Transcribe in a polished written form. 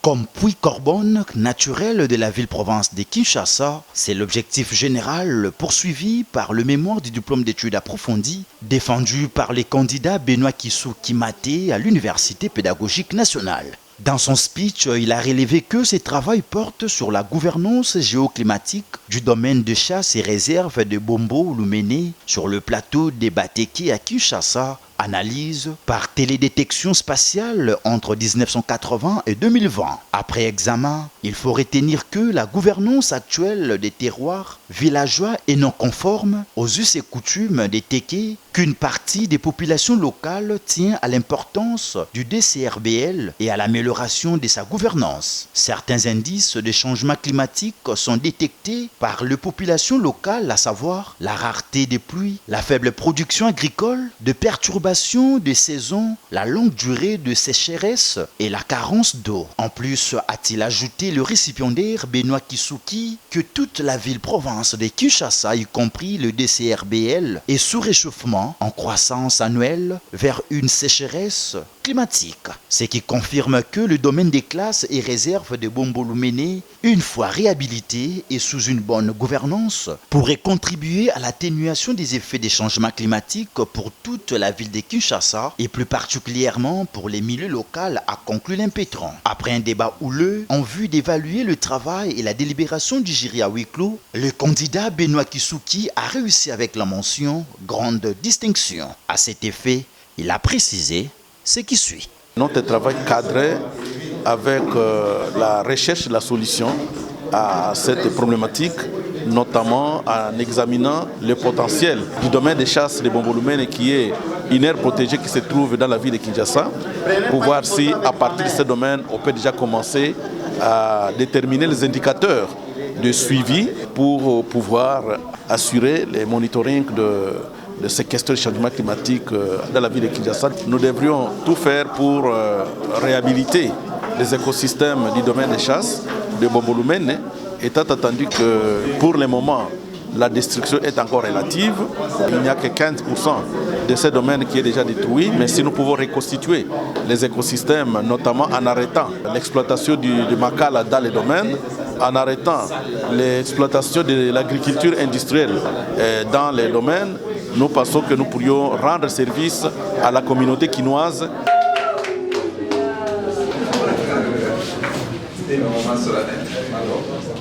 Comme puits carbone naturel de la ville-province de Kinshasa, c'est l'objectif général poursuivi par le mémoire du diplôme d'études approfondies défendu par les candidats Benoît Kissou Kimaté à l'Université pédagogique nationale. Dans son speech, il a relevé que ses travaux portent sur la gouvernance géoclimatique du domaine de chasse et réserve de Bombo-Lumene sur le plateau des Bateke à Kinshasa, analyse par télédétection spatiale entre 1980 et 2020. Après examen, il faut retenir que la gouvernance actuelle des terroirs villageois est non conforme aux us et coutumes des Téké, qu'une partie des populations locales tient à l'importance du DCRBL et à l'amélioration de sa gouvernance. Certains indices de changement climatique sont détectés par les populations locales, à savoir la rareté des pluies, la faible production agricole, de perturbations de saison, la longue durée de sécheresse et la carence d'eau. En plus, a-t-il ajouté le récipiendaire Benoît Kissouki que toute la ville-province de Kinshasa, y compris le DCRBL, est sous réchauffement en croissance annuelle vers une sécheresse climatique. Ce qui confirme que le domaine des classes et réserves de Bombo-Lumene, une fois réhabilité et sous une bonne gouvernance, pourrait contribuer à l'atténuation des effets des changements climatiques pour toute la ville de Kinshasa et plus particulièrement pour les milieux locaux, a conclu l'impétrant. Après un débat houleux en vue d'évaluer le travail et la délibération du jury à huis clos, le candidat Benoît Kissouki a réussi avec la mention « grande distinction ». À cet effet, il a précisé ce qui suit. Notre travail cadré avec la recherche de la solution à cette problématique, notamment en examinant le potentiel du domaine des chasses de Bombo-Lumene qui est une aire protégée qui se trouve dans la ville de Kinshasa, pour voir si à partir de ce domaine on peut déjà commencer à déterminer les indicateurs de suivi pour pouvoir assurer le monitoring de ces questions de changement climatique dans la ville de Kinshasa. Nous devrions tout faire pour réhabiliter les écosystèmes du domaine des chasses de Bombo-Lumene, étant entendu que pour le moment, la destruction est encore relative. Il n'y a que 15% de ces domaines qui est déjà détruit, mais si nous pouvons reconstituer les écosystèmes, notamment en arrêtant l'exploitation du Makala dans les domaines, en arrêtant l'exploitation de l'agriculture industrielle dans les domaines, nous pensons que nous pourrions rendre service à la communauté quinoise. C'était le moment solennel.